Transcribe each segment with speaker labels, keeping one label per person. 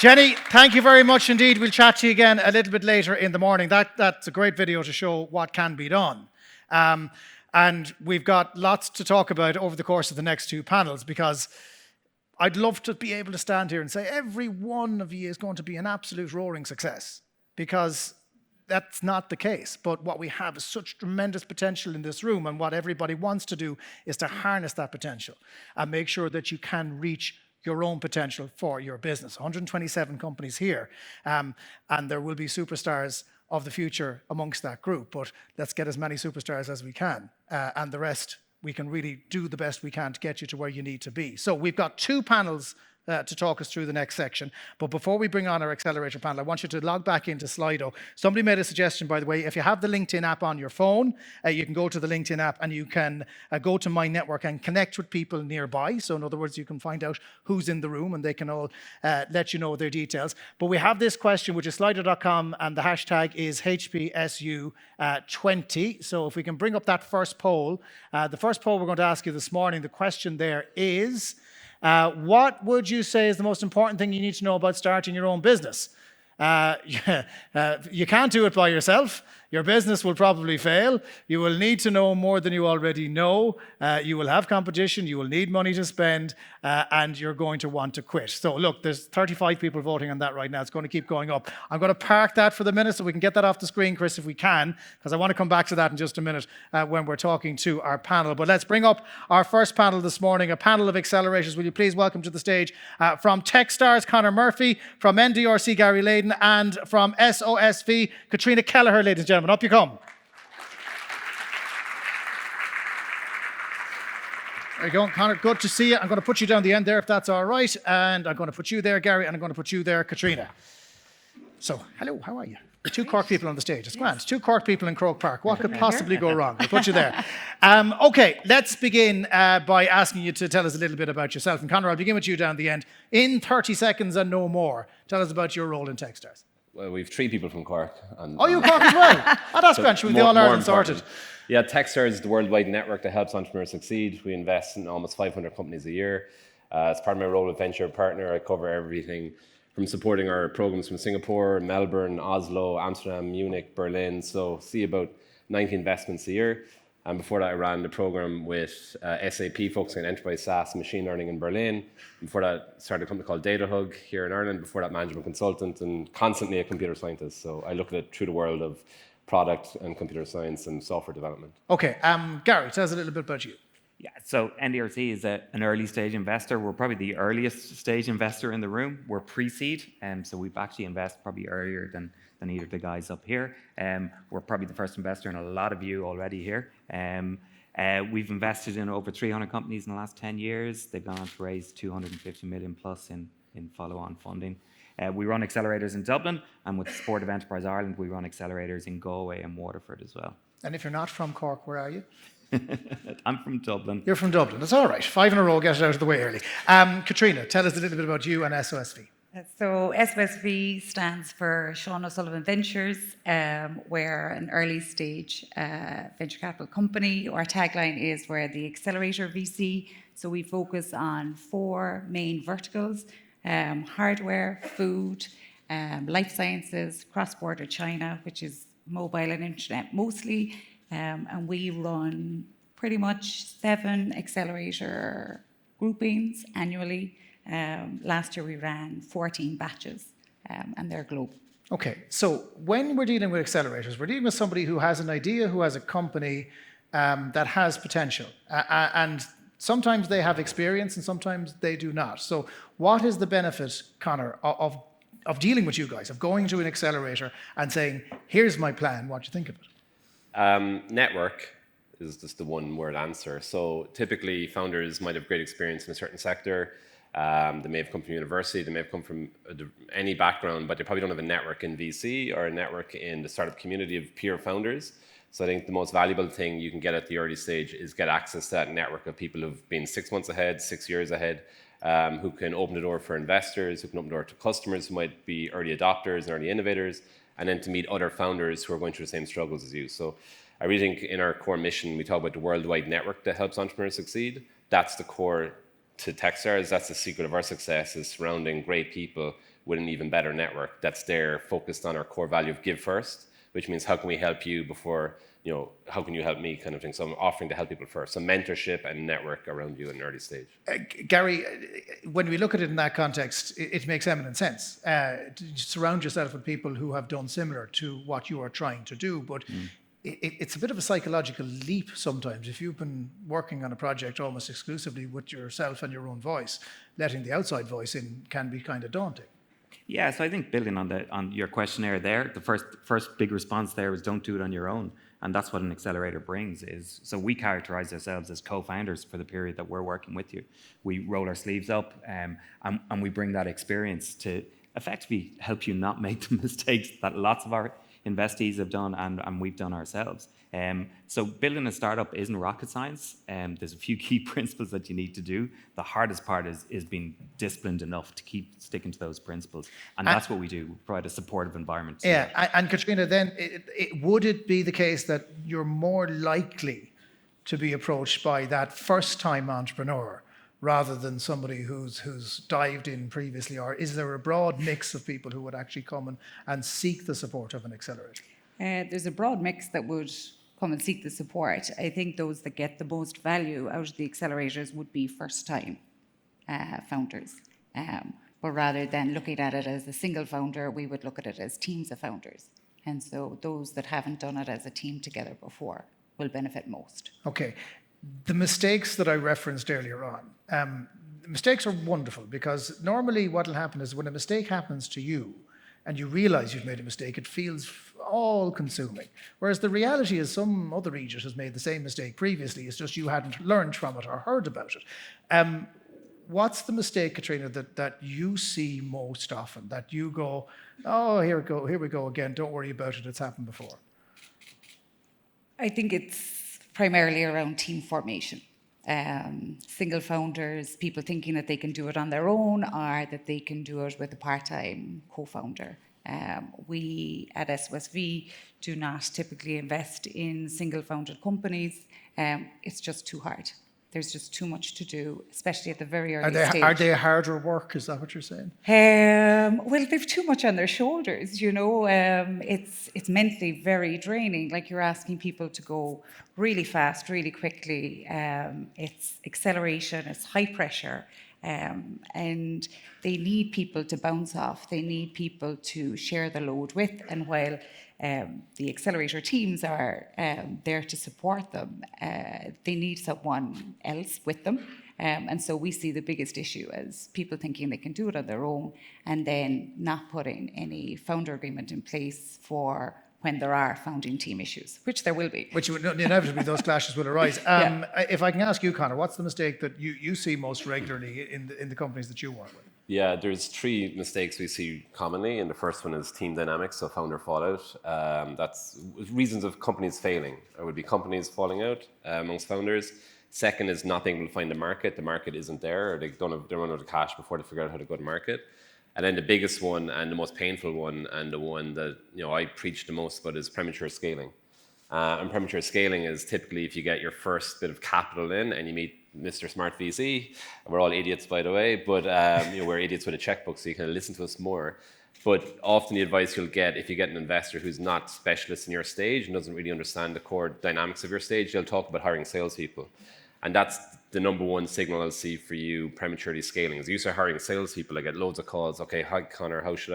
Speaker 1: Jenny, thank you very much indeed. We'll chat to you again a little bit later in the morning. That's a great video to show what can be done. And we've got lots to talk about over the course of the next two panels, because I'd love to be able to stand here and say every one of you is going to be an absolute roaring success, because that's not the case. But what we have is such tremendous potential in this room, and what everybody wants to do is to harness that potential and make sure that you can reach your own potential for your business. 127 companies here, and there will be superstars of the future amongst that group, but let's get as many superstars as we can, and the rest we can really do the best we can to get you to where you need to be. So we've got two panels to talk us through the next section. But before we bring on our Accelerator panel, I want you to log back into Slido. Somebody made a suggestion, by the way. If you have the LinkedIn app on your phone, you can go to the LinkedIn app and you can go to My Network and connect with people nearby. So in other words, you can find out who's in the room and they can all let you know their details. But we have this question, which is slido.com, and the hashtag is HPSU20. So if we can bring up that first poll. The first poll we're going to ask you this morning, the question there is, what would you say is the most important thing you need to know about starting your own business? You can't do it by yourself. Your business will probably fail. You will need to know more than you already know. You will have competition. You will need money to spend, and you're going to want to quit. So look, there's 35 people voting on that right now. It's going to keep going up. I'm going to park that for the minute so we can get that off the screen, Chris, if we can, because I want to come back to that in just a minute when we're talking to our panel. But let's bring up our first panel this morning, a panel of accelerators. Will you please welcome to the stage from Techstars, Conor Murphy, from NDRC, Gary Leyden, and from SOSV, Catriona Kelleher, ladies and gentlemen. Up you come. There you go, Conor. Good to see you. I'm going to put you down the end there, if that's all right. And I'm going to put you there, Gary, and I'm going to put you there, Catriona. So, hello, how are you? Two Cork people on the stage. It's grand. Two Cork people in Croke Park. What could possibly go wrong? We'll put you there. Okay, let's begin by asking you to tell us a little bit about yourself. And Conor, I'll begin with you down the end. In 30 seconds and no more, tell us about your role in Techstars.
Speaker 2: Well, we've three people from Cork.
Speaker 1: You Cork as well? Oh, that's grand. We've the All-Ireland sorted.
Speaker 2: Yeah, Techstars is the worldwide network that helps entrepreneurs succeed. We invest in almost 500 companies a year. As part of my role as venture partner, I cover everything from supporting our programs from Singapore, Melbourne, Oslo, Amsterdam, Munich, Berlin. So see about 90 investments a year. And before that, I ran the program with SAP, focusing on enterprise SaaS and machine learning in Berlin. Before that, started a company called DataHug here in Ireland. Before that, management consultant, and constantly a computer scientist. So I look at it through the world of product and computer science and software development. Okay,
Speaker 1: Gary, tell us a little bit about you.
Speaker 3: Yeah, so NDRC is an early stage investor. We're probably the earliest stage investor in the room. We're pre-seed, so we've actually invested probably earlier than either of the guys up here. We're probably the first investor in a lot of you already here. We've invested in over 300 companies in the last 10 years. They've gone on to raise 250 million plus in follow-on funding. We run accelerators in Dublin, and with the support of Enterprise Ireland, we run accelerators in Galway and Waterford as well.
Speaker 1: And if you're not from Cork, where are you?
Speaker 3: I'm from Dublin.
Speaker 1: You're from Dublin. That's all right. 5 in a row, get it out of the way early. Catriona, tell us a little bit about you and SOSV.
Speaker 4: So SOSV stands for Sean O'Sullivan Ventures. We're an early stage venture capital company. Our tagline is we're the Accelerator VC. So we focus on 4 main verticals: hardware, food, life sciences, cross-border China, which is mobile and internet mostly. And we run pretty much 7 accelerator groupings annually. Last year we ran 14 batches, and they're global.
Speaker 1: Okay, so when we're dealing with accelerators, we're dealing with somebody who has an idea, who has a company that has potential. And sometimes they have experience and sometimes they do not. So what is the benefit, Conor, of dealing with you guys, of going to an accelerator and saying, here's my plan, what do you think of it?
Speaker 2: Network is just the one word answer. So typically founders might have great experience in a certain sector. They may have come from university, they may have come from any background, but they probably don't have a network in VC or a network in the startup community of peer founders. So I think the most valuable thing you can get at the early stage is get access to that network of people who've been 6 months ahead, 6 years ahead, who can open the door for investors, who can open the door to customers who might be early adopters and early innovators, and then to meet other founders who are going through the same struggles as you. So I really think in our core mission, we talk about the worldwide network that helps entrepreneurs succeed. That's the core to Techstars. That's the secret of our success, is surrounding great people with an even better network that's there, focused on our core value of give first, which means how can we help you before, how can you help me kind of thing. So I'm offering to help people first. So mentorship and network around you in an early stage.
Speaker 1: Gary, when we look at it in that context, it makes eminent sense. To surround yourself with people who have done similar to what you are trying to do, but it's a bit of a psychological leap sometimes. If you've been working on a project almost exclusively with yourself and your own voice, letting the outside voice in can be kind of daunting.
Speaker 3: Yeah, so I think building on your questionnaire there, the first big response there was don't do it on your own. And that's what an accelerator brings is, so we characterize ourselves as co-founders for the period that we're working with you. We roll our sleeves up and we bring that experience to effectively help you not make the mistakes that lots of our investees have done and we've done ourselves. So building a startup isn't rocket science. There's a few key principles that you need to do. The hardest part is being disciplined enough to keep sticking to those principles. And that's what we do. We provide a supportive environment.
Speaker 1: Yeah, and Catriona, then would it be the case that you're more likely to be approached by that first-time entrepreneur rather than somebody who's dived in previously? Or is there a broad mix of people who would actually come and seek the support of an accelerator?
Speaker 4: There's a broad mix that would come and seek the support. I think those that get the most value out of the accelerators would be first-time founders. But rather than looking at it as a single founder, we would look at it as teams of founders. And so those that haven't done it as a team together before will benefit most.
Speaker 1: Okay. The mistakes that I referenced earlier on, mistakes are wonderful because normally what will happen is when a mistake happens to you and you realize you've made a mistake, it feels all-consuming. Whereas the reality is some other Regis has made the same mistake previously, it's just you hadn't learned from it or heard about it. What's the mistake, Catriona, that you see most often, that you go, oh, here we go again, don't worry about it, it's happened before?
Speaker 4: I think it's primarily around team formation. Single founders, people thinking that they can do it on their own or that they can do it with a part-time co-founder. We at SOSV do not typically invest in single-founded companies. It's just too hard. There's just too much to do, especially at the very early stage.
Speaker 1: Are they harder work? Is that what you're saying?
Speaker 4: Well, they've too much on their shoulders, It's mentally very draining. Like you're asking people to go really fast, really quickly. It's acceleration, it's high pressure. And they need people to bounce off. They need people to share the load with. And while the accelerator teams are there to support them, they need someone else with them. And so we see the biggest issue as people thinking they can do it on their own and then not putting any founder agreement in place for when there are founding team issues, which there will be.
Speaker 1: Which inevitably those clashes will arise. If I can ask you, Conor, what's the mistake that you see most regularly in the companies that you work with?
Speaker 2: Yeah, there's three mistakes we see commonly, and the first one is team dynamics, so founder fallout. That's reasons of companies failing. It would be companies falling out amongst founders. Second is not being able to find the market. The market isn't there, or they run out of cash before they figure out how to go to market. And then the biggest one and the most painful one, and the one that I preach the most about, is premature scaling. And premature scaling is typically if you get your first bit of capital in and you meet Mr. Smart VC. We're all idiots, by the way, but we're idiots with a checkbook, so you can listen to us more. But often the advice you'll get if you get an investor who's not specialist in your stage and doesn't really understand the core dynamics of your stage, they'll talk about hiring salespeople. And that's the number one signal I'll see for you prematurely scaling. As you start hiring salespeople, I get loads of calls. Okay, hi Conor, how should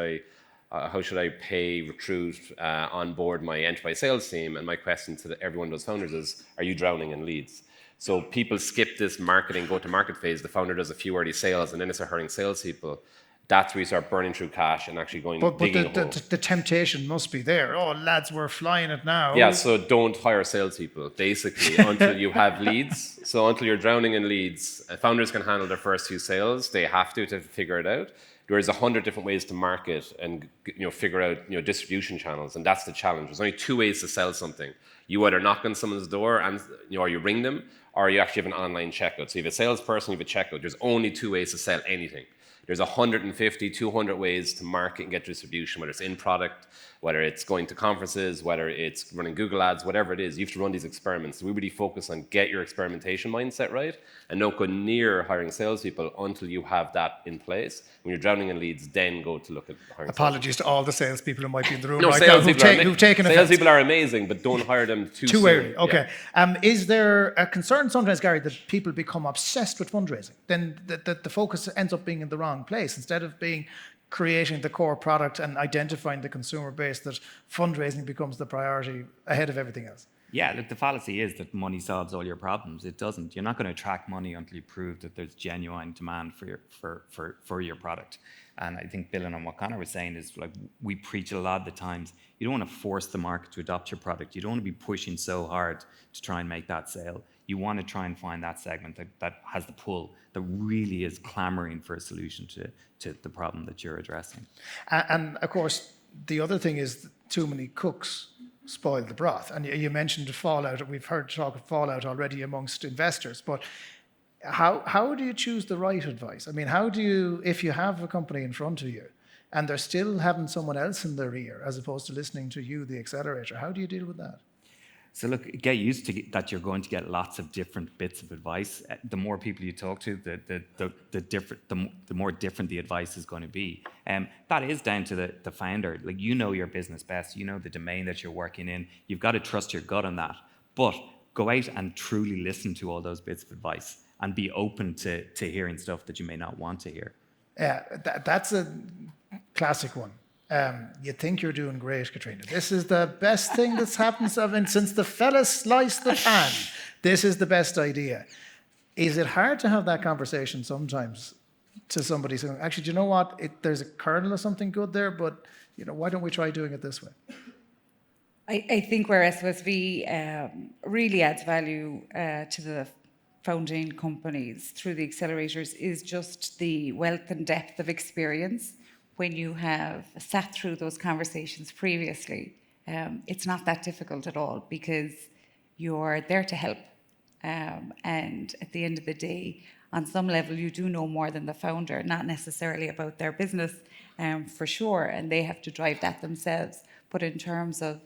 Speaker 2: I pay, recruit, onboard my enterprise sales team? And my question to every one of those founders is, are you drowning in leads? So people skip this marketing, go-to-market phase. The founder does a few early sales, and then they start hiring salespeople. That's where you start burning through cash and actually going digging a hole.
Speaker 1: The temptation must be there. Oh, lads, we're flying it now.
Speaker 2: Yeah, so don't hire salespeople, basically, until you have leads. So until you're drowning in leads, founders can handle their first few sales. They have to figure it out. There's 100 different ways to market and figure out distribution channels, and that's the challenge. There's only two ways to sell something. You either knock on someone's door and or you ring them, or you actually have an online checkout. So you have a salesperson, you have a checkout. There's only two ways to sell anything. there's 150, 200 ways to market and get distribution, whether it's in product, whether it's going to conferences, whether it's running Google ads, whatever it is. You have to run these experiments. So we really focus on get your experimentation mindset right and don't go near hiring salespeople until you have that in place. When you're drowning in leads, then go to look at hiring
Speaker 1: Apologies to all the salespeople who might be in the room
Speaker 2: no,
Speaker 1: right now
Speaker 2: salespeople
Speaker 1: who've taken offense.
Speaker 2: salespeople are amazing, but don't hire them too soon.
Speaker 1: early. Okay.
Speaker 2: Yeah.
Speaker 1: Is there a concern sometimes, Gary, that people become obsessed with fundraising? Then the focus ends up being in the wrong place. Instead of being creating the core product and identifying the consumer base, that fundraising becomes the priority ahead of everything else.
Speaker 3: Yeah, look, the fallacy is that money solves all your problems. It doesn't. You're not going to attract money until you prove that there's genuine demand for your product. And I think building on what Conor was saying is, like, we preach a lot of the times, you don't want to force the market to adopt your product. You don't want to be pushing so hard to try and make that sale. You want to try and find that segment that has the pull, that really is clamoring for a solution to the problem that you're addressing.
Speaker 1: And of course, the other thing is that too many cooks spoil the broth. And you mentioned fallout. We've heard talk of fallout already amongst investors. But how do you choose the right advice? I mean, how do you, if you have a company in front of you and they're still having someone else in their ear as opposed to listening to you, the accelerator, how do you deal with that?
Speaker 3: So look, get used to that you're going to get lots of different bits of advice. The more people you talk to, the more different the advice is going to be. That is down to the founder. Like, you know your business best, you know the domain that you're working in. You've got to trust your gut on that. But go out and truly listen to all those bits of advice and be open to hearing stuff that you may not want to hear.
Speaker 1: Yeah, that's a classic one. You think you're doing great, Catriona. This is the best thing that's happened since the fella sliced the pan. This is the best idea. Is it hard to have that conversation sometimes to somebody saying, actually, do you know what? There's a kernel of something good there, but why don't we try doing it this way?
Speaker 4: I think where SOSV really adds value to the founding companies through the accelerators is just the wealth and depth of experience. When you have sat through those conversations previously, it's not that difficult at all because you're there to help. And at the end of the day, on some level, you do know more than the founder, not necessarily about their business for sure, and they have to drive that themselves. But in terms of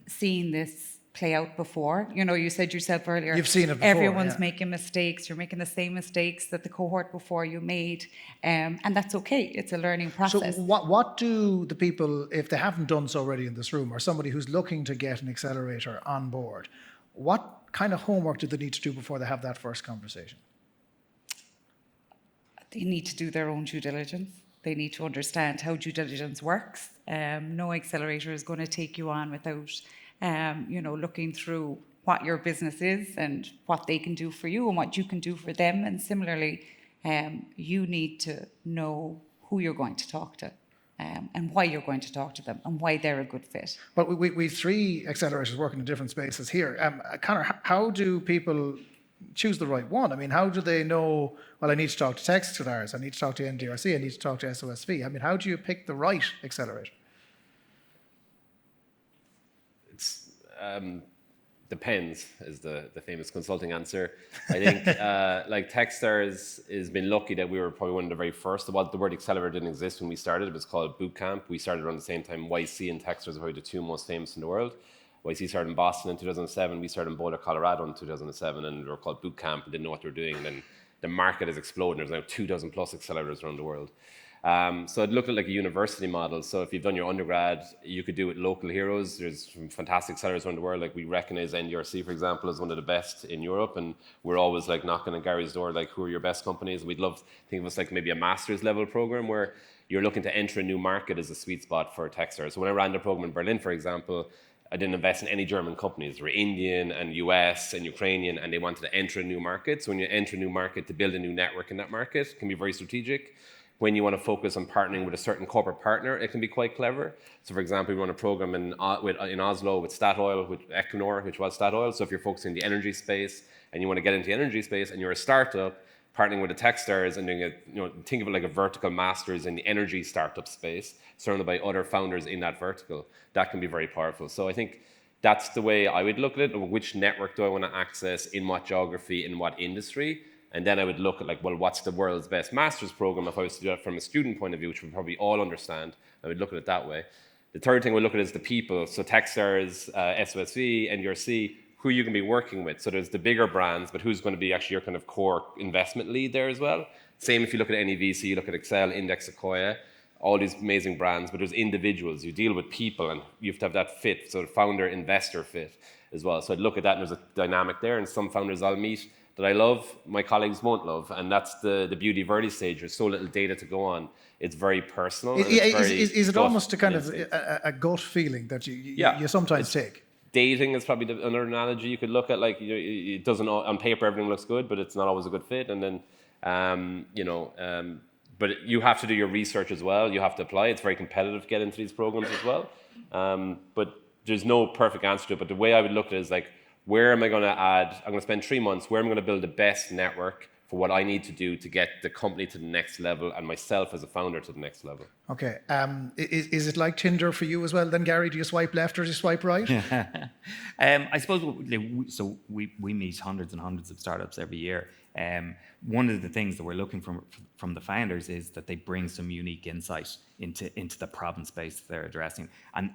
Speaker 4: seeing this play out before, you said yourself earlier,
Speaker 1: you've seen it before,
Speaker 4: everyone's making mistakes, you're making the same mistakes that the cohort before you made, and that's okay, it's a learning process.
Speaker 1: So what do the people, if they haven't done so already in this room, or somebody who's looking to get an accelerator on board, what kind of homework do they need to do before they have that first conversation?
Speaker 4: They need to do their own due diligence. They need to understand how due diligence works. No accelerator is going to take you on without looking through what your business is and what they can do for you and what you can do for them. And similarly, you need to know who you're going to talk to and why you're going to talk to them and why they're a good fit.
Speaker 1: But we've three accelerators working in different spaces here. Conor, how do people choose the right one? I mean, how do they know, well, I need to talk to Techstars, I need to talk to NDRC, I need to talk to SOSV. I mean, how do you pick the right accelerator?
Speaker 2: It's depends is the famous consulting answer. I think like Techstars has been lucky that we were probably one of the very first. The word accelerator didn't exist when we started. It was called Bootcamp. We started around the same time. YC and Techstars are probably the two most famous in the world. YC started in Boston in 2007. We started in Boulder, Colorado in 2007, and we were called Bootcamp and didn't know what they were doing. And then the market has exploded. There's now 2,000 plus accelerators around the world. So it looked like a university model. So if you've done your undergrad, you could do it local heroes. There's fantastic accelerators around the world. Like, we recognize NDRC, for example, as one of the best in Europe. And we're always like knocking on Gary's door, like, who are your best companies? We'd love to think of us like maybe a master's level program where you're looking to enter a new market as a sweet spot for Techstars. So when I ran the program in Berlin, for example, I didn't invest in any German companies. They were Indian and US and Ukrainian, and they wanted to enter a new market. So when you enter a new market, to build a new network in that market can be very strategic. When you want to focus on partnering with a certain corporate partner, it can be quite clever. So for example, we run a program in Oslo with Statoil, with Equinor, which was Statoil. So if you're focusing in the energy space and you want to get into the energy space and you're a startup, partnering with the Techstars and doing think of it like a vertical masters in the energy startup space, surrounded by other founders in that vertical, that can be very powerful. So I think that's the way I would look at it. Which network do I want to access, in what geography, in what industry? And then I would look at like, well, what's the world's best master's program? If I was to do that from a student point of view, which we probably all understand, I would look at it that way. The third thing we look at is the people. So Techstars, SOSV, NDRC, who you can be working with. So there's the bigger brands, but who's going to be actually your kind of core investment lead there as well. Same if you look at any VC, you look at Excel, Index, Sequoia, all these amazing brands, but there's individuals. You deal with people and you have to have that fit, so the founder-investor fit as well. So I'd look at that and there's a dynamic there, and some founders I'll meet that I love, my colleagues won't love, and that's the beauty of early stage. There's so little data to go on. It's very personal.
Speaker 1: Is it almost a kind of a gut feeling that you sometimes take?
Speaker 2: Dating is probably another analogy you could look at. Like, it doesn't, on paper everything looks good, but it's not always a good fit. And then, but you have to do your research as well. You have to apply. It's very competitive to get into these programs as well. But there's no perfect answer to it. But the way I would look at it is like, where am I going to add? I'm going to spend 3 months. Where am I going to build the best network for what I need to do to get the company to the next level and myself as a founder to the next level?
Speaker 1: Okay. Is it like Tinder for you as well then, Gary? Do you swipe left or do you swipe right?
Speaker 3: I suppose, so we meet hundreds and hundreds of startups every year. One of the things that we're looking from the founders is that they bring some unique insight into the problem space that they're addressing. And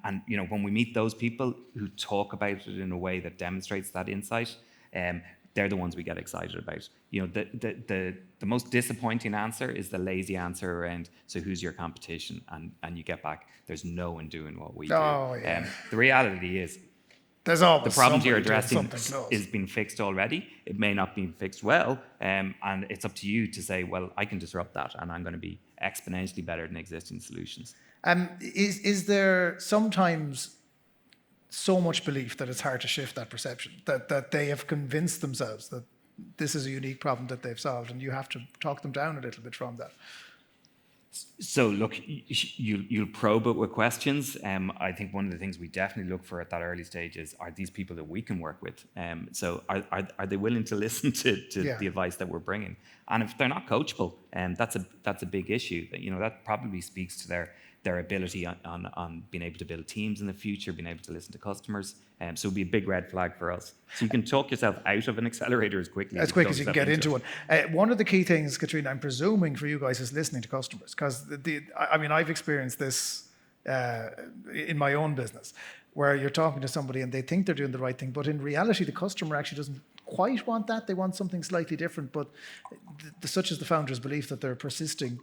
Speaker 3: when we meet those people who talk about it in a way that demonstrates that insight, they're the ones we get excited about. The most disappointing answer is the lazy answer around, so who's your competition? And you get back, there's no one doing what we do.
Speaker 1: Yeah.
Speaker 3: The reality is,
Speaker 1: there's always
Speaker 3: the problems you're
Speaker 1: somebody
Speaker 3: addressing is being fixed already. It may not be fixed well, and it's up to you to say, well, I can disrupt that, and I'm going to be exponentially better than existing solutions.
Speaker 1: Is there sometimes so much belief that it's hard to shift that perception, that they have convinced themselves that this is a unique problem that they've solved, and you have to talk them down a little bit from that?
Speaker 3: So look, you'll probe it with questions. I think one of the things we definitely look for at that early stage is, are these people that we can work with? So are they willing to listen to the advice that we're bringing? And if they're not coachable, that's a big issue. That probably speaks to their ability on being able to build teams in the future, being able to listen to customers. So it'd be a big red flag for us. So you can talk yourself out of an accelerator as quick as you can
Speaker 1: get into it. One of the key things, Catriona, I'm presuming for you guys, is listening to customers, because I've experienced this in my own business, where you're talking to somebody and they think they're doing the right thing, but in reality the customer actually doesn't quite want that. They want something slightly different, but such is the founder's belief that they're persisting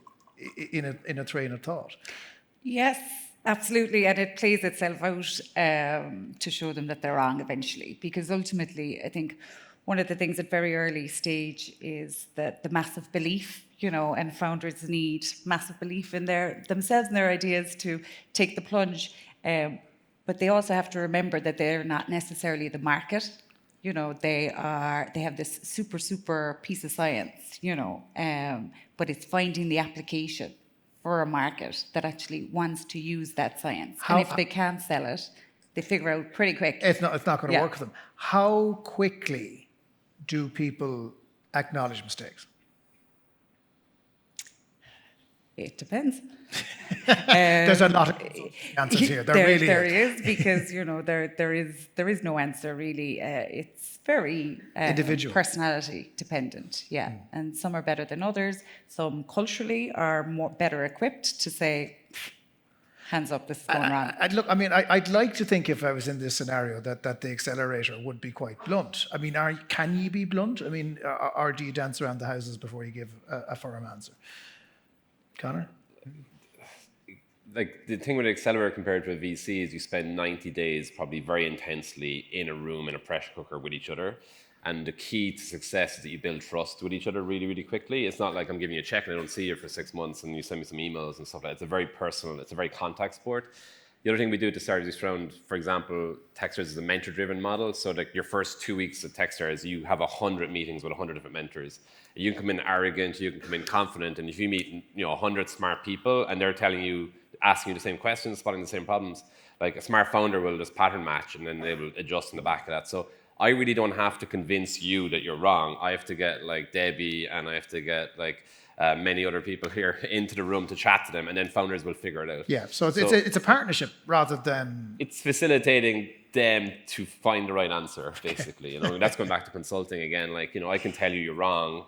Speaker 1: in a train of thought.
Speaker 4: Yes, absolutely. And it plays itself out to show them that they're wrong eventually. Because ultimately, I think one of the things at very early stage is that the massive belief, and founders need massive belief in themselves and their ideas to take the plunge. But they also have to remember that they're not necessarily the market. They have this super piece of science, but it's finding the application for a market that actually wants to use that science. And if they can't sell it, they figure out pretty quick.
Speaker 1: It's not going to work for them. How quickly do people acknowledge mistakes?
Speaker 4: It depends.
Speaker 1: There's a lot of answers here. There
Speaker 4: is, because there is no answer really. It's very
Speaker 1: individual,
Speaker 4: personality dependent. Yeah, and some are better than others. Some culturally are better equipped to say, hands up, this is going wrong.
Speaker 1: I'd like to think, if I was in this scenario, that the accelerator would be quite blunt. Can you be blunt? Or do you dance around the houses before you give a firm answer? Connor?
Speaker 2: Like, the thing with an accelerator compared to a VC is you spend 90 days probably very intensely in a room in a pressure cooker with each other. And the key to success is that you build trust with each other really, really quickly. It's not like I'm giving you a check and I don't see you for 6 months and you send me some emails and stuff like that. It's a very personal, it's a very contact sport. The other thing we do at the start is we surround, for example, Techstars is a mentor-driven model. So like your first 2 weeks at Techstars, you have 100 meetings with 100 different mentors. You can come in arrogant, you can come in confident, and if you meet 100 smart people and they're asking you the same questions, spotting the same problems, like a smart founder will just pattern match and then they will adjust in the back of that. So I really don't have to convince you that you're wrong. I have to get like Debbie and I have to get like many other people here into the room to chat to them, and then founders will figure it out.
Speaker 1: Yeah, so it's a partnership rather than...
Speaker 2: It's facilitating them to find the right answer, basically. You know, that's going back to consulting again. Like, you know, I can tell you you're wrong,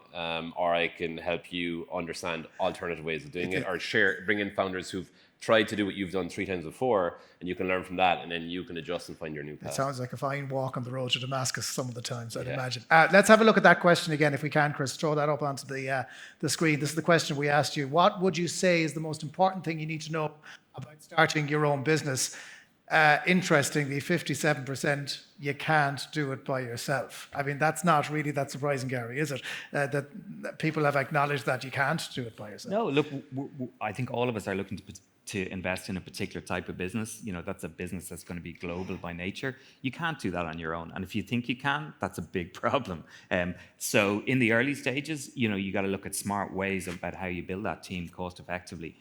Speaker 2: or I can help you understand alternative ways of doing it, or bring in founders who've tried to do what you've done 3 times before, and you can learn from that, and then you can adjust and find your new path.
Speaker 1: It sounds like a fine walk on the road to Damascus some of the times, I'd imagine. Let's have a look at that question again, if we can, Chris. Throw that up onto the screen. This is the question we asked you. What would you say is the most important thing you need to know about starting your own business? Interestingly, 57% you can't do it by yourself. I mean, that's not really that surprising, Gary, is it? That people have acknowledged that you can't do it by yourself.
Speaker 3: No, look, I think all of us are looking to invest in a particular type of business. You know, that's a business that's going to be global by nature. You can't do that on your own. And if you think you can, that's a big problem. So in the early stages, you know, you got to look at smart ways about how you build that team cost effectively.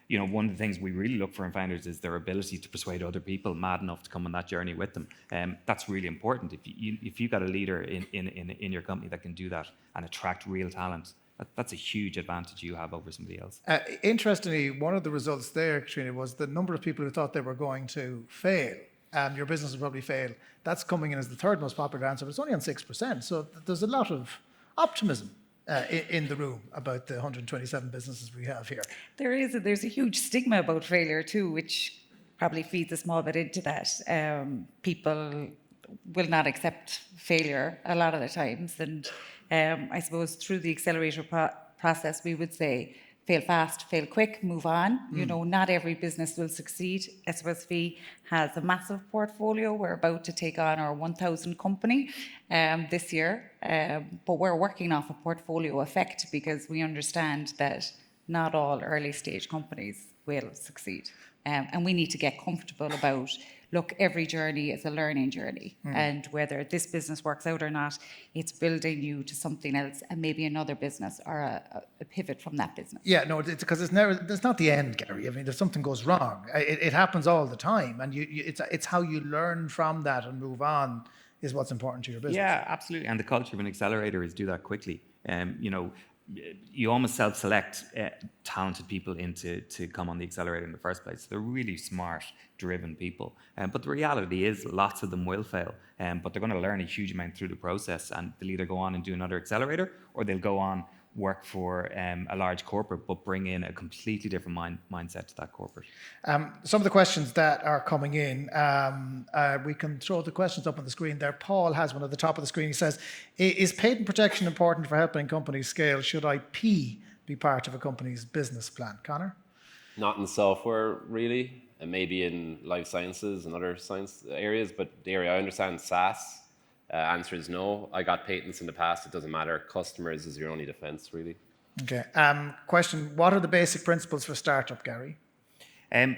Speaker 3: You know, one of the things we really look for in founders is their ability to persuade other people mad enough to come on that journey with them. That's really important. If you've got a leader in your company that can do that and attract real talent, that's a huge advantage you have over somebody else.
Speaker 1: Interestingly, one of the results there, Catriona, was the number of people who thought they were going to fail. Your business will probably fail. That's coming in as the third most popular answer, but it's only on 6%. So there's a lot of optimism in the room about the 127 businesses we have here.
Speaker 4: There's a huge stigma about failure too, which probably feeds a small bit into that. People will not accept failure a lot of the times, and I suppose through the accelerator process, we would say fail fast, fail quick, move on. You know, not every business will succeed. SOSV has a massive portfolio. We're about to take on our 1,000 company this year, but we're working off a portfolio effect because we understand that not all early stage companies will succeed. And we need to get comfortable about, look, every journey is a learning journey. And whether this business works out or not, it's building you to something else and maybe another business or a pivot from that business.
Speaker 1: Yeah, no, it's because it's not the end, Gary. I mean, if something goes wrong, it happens all the time. And it's how you learn from that and move on is what's important to your business.
Speaker 3: Yeah, absolutely. And the culture of an accelerator is do that quickly. You know, you almost self-select talented people to come on the accelerator in the first place. They're really smart, driven people. But the reality is lots of them will fail. But they're going to learn a huge amount through the process, and they'll either go on and do another accelerator, or they'll go on, work for a large corporate, but bring in a completely different mindset to that corporate.
Speaker 1: Some of the questions that are coming in, we can throw the questions up on the screen there. Paul has one at the top of the screen. He says, is patent protection important for helping companies scale? Should IP be part of a company's business plan? Connor?
Speaker 2: Not in software, really, and maybe in life sciences and other science areas, but the area I understand, SaaS, answer is no. I got patents in the past. It doesn't matter. Customers is your only defense, really.
Speaker 1: Okay. Question, what are the basic principles for startup, Gary?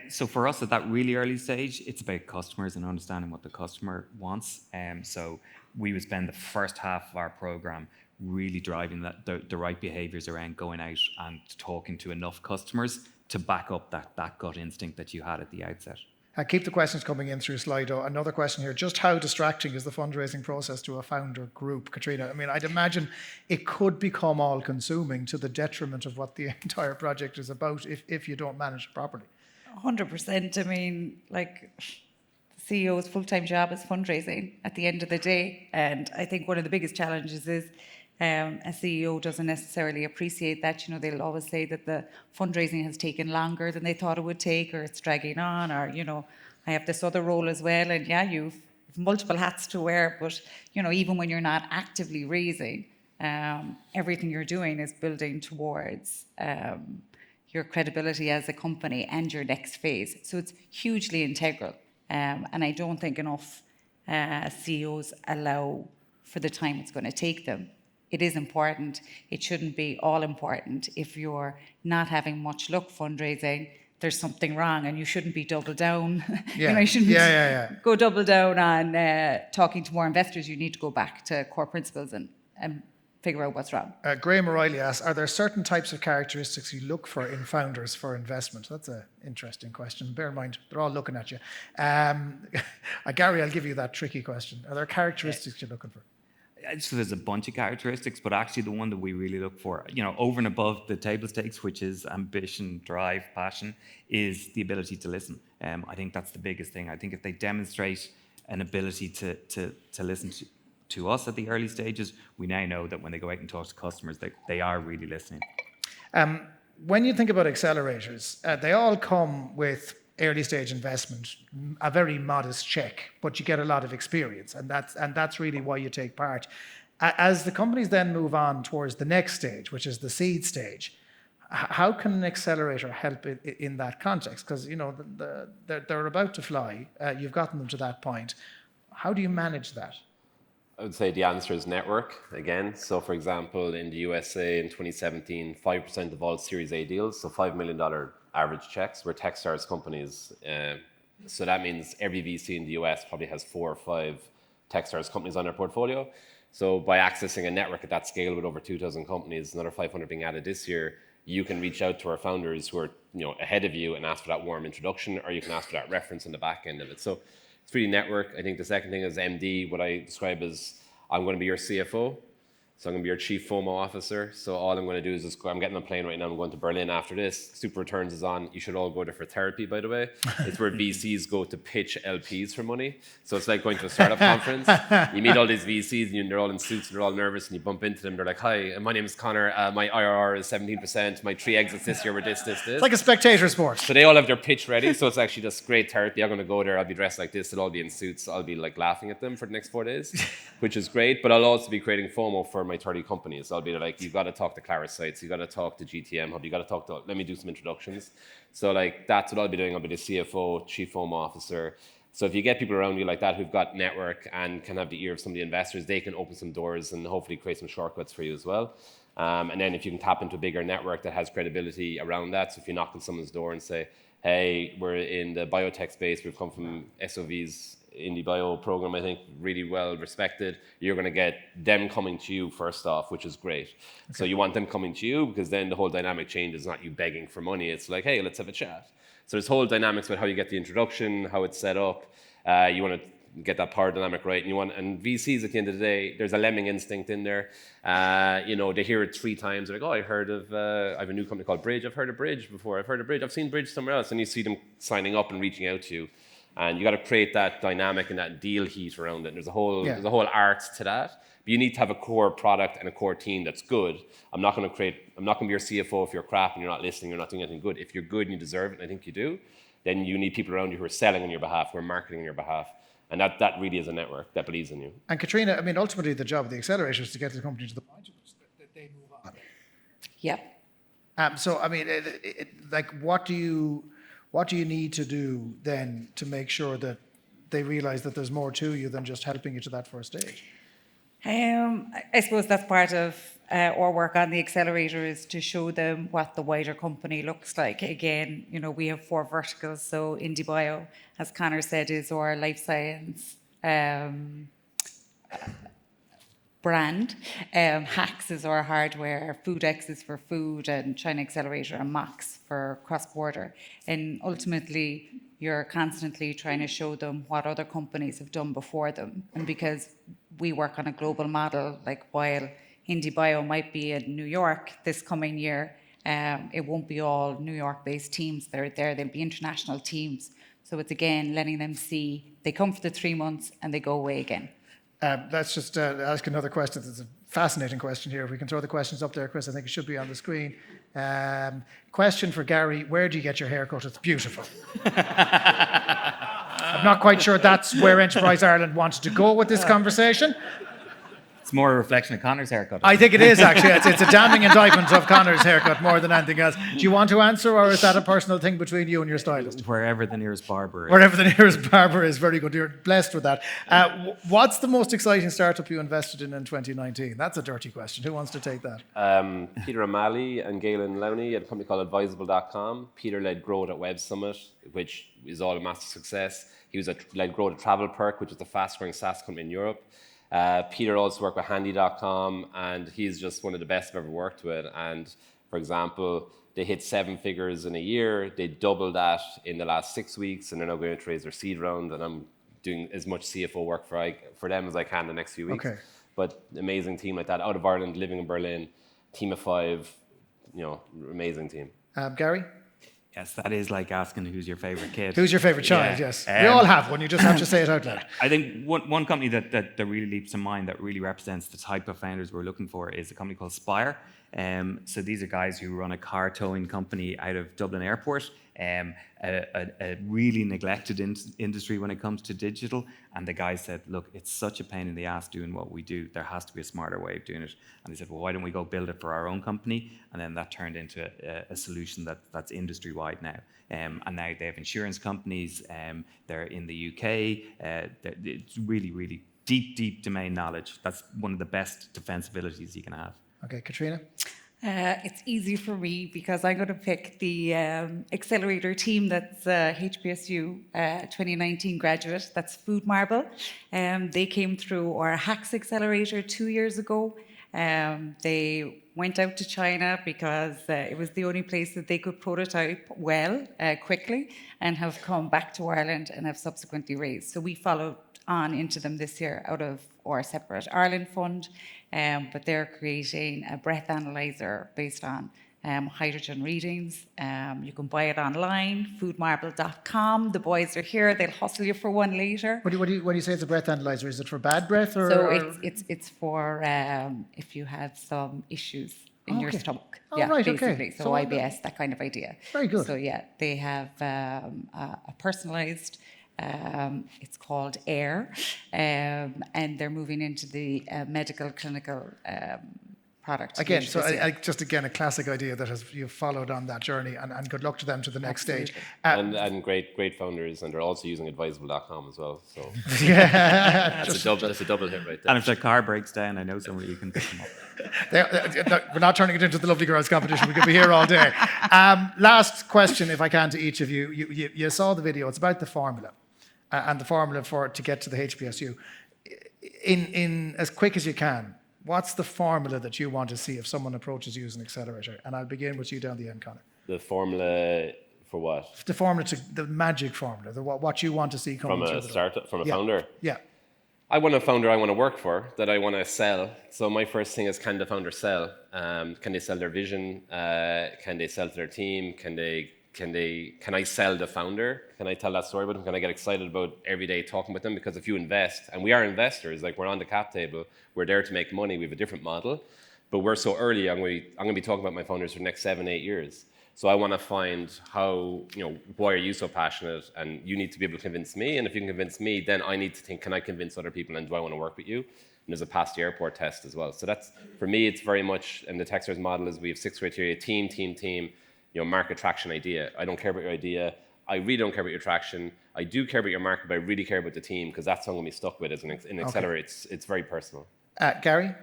Speaker 3: So for us at that really early stage, it's about customers and understanding what the customer wants. So we would spend the first half of our program really driving the right behaviors around going out and talking to enough customers to back up that gut instinct that you had at the outset.
Speaker 1: Keep the questions coming in through Slido. Another question here, just how distracting is the fundraising process to a founder group? Catriona, I mean, I'd imagine it could become all-consuming to the detriment of what the entire project is about if you don't manage it properly.
Speaker 4: 100%. I mean, like, the CEO's full-time job is fundraising at the end of the day. And I think one of the biggest challenges is a CEO doesn't necessarily appreciate that. You know, they'll always say that the fundraising has taken longer than they thought it would take, or it's dragging on, or, you know, I have this other role as well. And yeah, you've multiple hats to wear, but, you know, even when you're not actively raising, everything you're doing is building towards your credibility as a company and your next phase. So it's hugely integral. And I don't think enough CEOs allow for the time it's going to take them. It is important. It shouldn't be all important. If you're not having much luck fundraising, there's something wrong, and you shouldn't be double down.
Speaker 1: Yeah.
Speaker 4: You know, you shouldn't go double down on talking to more investors. You need to go back to core principles and figure out what's wrong.
Speaker 1: Graham O'Reilly asks, are there certain types of characteristics you look for in founders for investment? That's an interesting question. Bear in mind, they're all looking at you. Gary, I'll give you that tricky question. Are there characteristics you're looking for?
Speaker 3: So there's a bunch of characteristics, but actually the one that we really look for, you know, over and above the table stakes, which is ambition, drive, passion, is the ability to listen. I think that's the biggest thing. I think if they demonstrate an ability to listen to us at the early stages, we now know that when they go out and talk to customers, they are really listening.
Speaker 1: When you think about accelerators, they all come with early stage investment, a very modest check, but you get a lot of experience, and that's really why you take part. As the companies then move on towards the next stage, which is the seed stage, how can an accelerator help in that context? Because they're about to fly. You've gotten them to that point. How do you manage that?
Speaker 2: I would say the answer is network again. So, for example, in the USA in 2017, 5% of all Series A deals, so $5 million average checks, were Techstars companies. So that means every VC in the US probably has 4 or 5 Techstars companies on their portfolio. So by accessing a network at that scale with over 2,000 companies, another 500 being added this year, you can reach out to our founders who are ahead of you and ask for that warm introduction, or you can ask for that reference on the back end of it. So it's really network. I think the second thing is MD, what I describe as I'm going to be your CFO. So I'm going to be your chief FOMO officer. So all I'm going to do is just go, I'm getting on a plane right now. I'm going to Berlin after this. Super Returns is on. You should all go there for therapy, by the way. It's where VCs go to pitch LPs for money. So it's like going to a startup conference. You meet all these VCs and they're all in suits and they're all nervous and you bump into them. They're like, hi, my name is Connor. My IRR is 17%. My 3 exits this year were this.
Speaker 1: It's like a spectator sport.
Speaker 2: So they all have their pitch ready. So it's actually just great therapy. I'm going to go there. I'll be dressed like this. They'll all be in suits. I'll be like laughing at them for the next 4 days, which is great. But I'll also be creating FOMO for my 30 companies. I'll be like, you've got to talk to Clarisites, you've got to talk to GTM Hub, you've got to talk to, let me do some introductions. So like, that's what I'll be doing. I'll be the CFO, chief FOMO officer. So if you get people around you like that who've got network and can have the ear of some of the investors, they can open some doors and hopefully create some shortcuts for you as well. And then if you can tap into a bigger network that has credibility around that, so if you knock on someone's door and say, hey, we're in the biotech space, we've come from SOV's Indie Bio program, I think, really well respected. You're going to get them coming to you first off, which is great. Okay. So you want them coming to you because then the whole dynamic changes, not you begging for money. It's like, hey, let's have a chat. So there's whole dynamics about how you get the introduction, how it's set up. You want to get that power dynamic right, and VCs at the end of the day, there's a lemming instinct in there. They hear it 3 times. They're like, oh, I heard of, I have a new company called Bridge. I've heard of Bridge before. I've seen Bridge somewhere else. And you see them signing up and reaching out to you. And you got to create that dynamic and that deal heat around it. There's a whole art to that. But you need to have a core product and a core team that's good. I'm not going to be your CFO if you're crap and you're not listening, you're not doing anything good. If you're good and you deserve it, and I think you do, then you need people around you who are selling on your behalf, who are marketing on your behalf. And that really is a network that believes in you.
Speaker 1: And Catriona, I mean, ultimately the job of the accelerator is to get the company to the point that they move on.
Speaker 4: Yep.
Speaker 1: So, I mean, what do you need to do then to make sure that they realize that there's more to you than just helping you to that first stage?
Speaker 4: I suppose that's part of our work on the accelerator, is to show them what the wider company looks like. Again, we have 4 verticals. So Indie Bio, as Connor said, is our life science brand. Hacks is our hardware, FoodX is for food, and China Accelerator and Max for cross-border. And ultimately, you're constantly trying to show them what other companies have done before them. And because we work on a global model, like while Indie Bio might be in New York this coming year, it won't be all New York-based teams that are there. They'll be international teams. So it's, again, letting them see they come for the 3 months and they go away again.
Speaker 1: Let's just ask another question. It's a fascinating question here. If we can throw the questions up there, Chris, I think it should be on the screen. Question for Gary: where do you get your haircut? It's beautiful. I'm not quite sure that's where Enterprise Ireland wanted to go with this conversation.
Speaker 3: It's more a reflection of Connor's haircut.
Speaker 1: I think it is, actually. It's a damning indictment of Connor's haircut more than anything else. Do you want to answer, or is that a personal thing between you and your stylist?
Speaker 3: Wherever the nearest barber is.
Speaker 1: Wherever the nearest barber is. Very good. You're blessed with that. What's the most exciting startup you invested in 2019? That's a dirty question. Who wants to take that?
Speaker 2: Peter O'Malley and Galen Lowney at a company called advisable.com. Peter led Growth at Web Summit, which is all a massive success. He led Growth at Travel Perk, which is the fast growing SaaS company in Europe. Peter also worked with handy.com, and he's just one of the best I've ever worked with. And for example, they hit 7 figures in a year. They doubled that in the last 6 weeks, and they're now going to raise their seed round. And I'm doing as much CFO work for them as I can the next few weeks.
Speaker 1: Okay.
Speaker 2: But amazing team like that, out of Ireland, living in Berlin, team of 5, amazing team.
Speaker 1: Gary?
Speaker 3: Yes, that is like asking who's your favorite kid.
Speaker 1: Who's your favorite child?
Speaker 3: Yeah.
Speaker 1: Yes. We all have one. You just have to say it out loud.
Speaker 3: I think one company that really leaps in mind that really represents the type of founders we're looking for is a company called Spire. So these are guys who run a car towing company out of Dublin Airport, a really neglected industry when it comes to digital. And the guy said, look, it's such a pain in the ass doing what we do. There has to be a smarter way of doing it. And they said, well, why don't we go build it for our own company? And then that turned into a solution that's industry-wide now. And now they have insurance companies. They're in the UK. It's really, really deep domain knowledge. That's one of the best defense abilities you can have.
Speaker 1: Okay, Catriona?
Speaker 4: It's easy for me because I'm going to pick the Accelerator team that's HBSU 2019 graduate. That's Food Marble. They came through our Hacks Accelerator 2 years ago. They went out to China because it was the only place that they could prototype well, quickly, and have come back to Ireland and have subsequently raised. So we followed on into them this year out of our separate Ireland fund, but they're creating a breath analyzer based on hydrogen readings. You can buy it online, foodmarble.com. The boys are here. They'll hustle you for one later.
Speaker 1: What do you say it's a breath analyzer? Is it for bad breath? Or,
Speaker 4: So it's for if you have some issues in your stomach.
Speaker 1: Oh,
Speaker 4: yeah,
Speaker 1: right,
Speaker 4: basically.
Speaker 1: okay.
Speaker 4: So
Speaker 1: So
Speaker 4: IBS, that kind of idea.
Speaker 1: Very good.
Speaker 4: So yeah, they have a personalised. It's called AIR, and they're moving into the medical clinical product.
Speaker 1: Again, so
Speaker 4: this year.
Speaker 1: I just again a classic idea that you've followed on that journey, and good luck to them to the next stage.
Speaker 2: And great founders, and they're also using advisable.com as well. So
Speaker 1: Yeah,
Speaker 2: that's a double hit right there.
Speaker 3: And if their car breaks down, I know somebody who can pick them up.
Speaker 1: we're not turning it into the Lovely Girls competition. We could be here all day. Last question, if I can, to each of you. You saw the video. It's about the formula, and the formula to get to the HBSU. In as quick as you can, what's the formula that you want to see if someone approaches you as an accelerator? And I'll begin with you down the end, Conor.
Speaker 2: The formula for what?
Speaker 1: The formula, the magic formula, what you want to see coming
Speaker 2: From
Speaker 1: through
Speaker 2: a
Speaker 1: the door.
Speaker 2: startup, from a founder?
Speaker 1: Yeah.
Speaker 2: I want a founder I want to work for, that I want to sell. So my first thing is, can the founder sell? Can they sell their vision? Can they sell to their team? Can I sell the founder? Can I tell that story about them? Can I get excited about every day talking with them? Because if you invest, and we are investors, like we're on the cap table, we're there to make money. We have a different model, but we're so early. I'm going to be talking about my founders for the next 7-8 years. So I want to find how, why are you so passionate? And you need to be able to convince me. And if you can convince me, then I need to think, can I convince other people? And do I want to work with you? And there's a pass the airport test as well. So that's, for me, it's very much, and the Techstars model is we have 6 criteria: team, market, traction, idea. I don't care about your idea. I really don't care about your traction. I do care about your market, but I really care about the team, because that's what I'm going to be stuck with as an accelerator. It's very personal.
Speaker 1: Gary?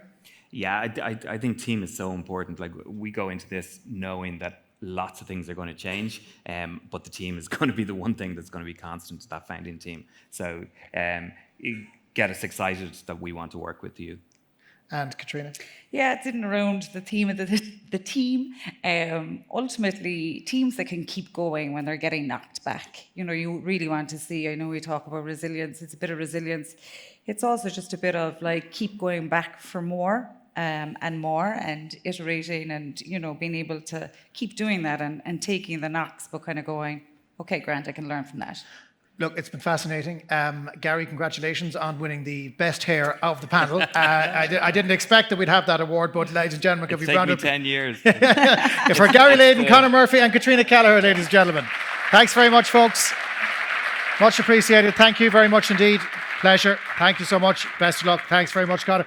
Speaker 3: Yeah, I think team is so important. Like, we go into this knowing that lots of things are going to change, but the team is going to be the one thing that's going to be constant, that founding team. So get us excited that we want to work with you.
Speaker 1: And Catriona?
Speaker 4: Yeah, it's in and around the theme of the team. Ultimately, teams that can keep going when they're getting knocked back. You really want to see, I know we talk about resilience, it's a bit of resilience. It's also just a bit of like keep going back for more and more, and iterating, and being able to keep doing that and taking the knocks, but kind of going, okay, Grant, I can learn from that.
Speaker 1: Look, it's been fascinating. Gary, congratulations on winning the best hair of the panel. I didn't expect that we'd have that award, but ladies and gentlemen, can we round up?
Speaker 3: 10 years.
Speaker 1: For Gary Leyden, Conor Murphy, and Catriona Kelleher, ladies and gentlemen. Thanks very much, folks. Much appreciated. Thank you very much indeed. Pleasure. Thank you so much. Best of luck. Thanks very much, Conor.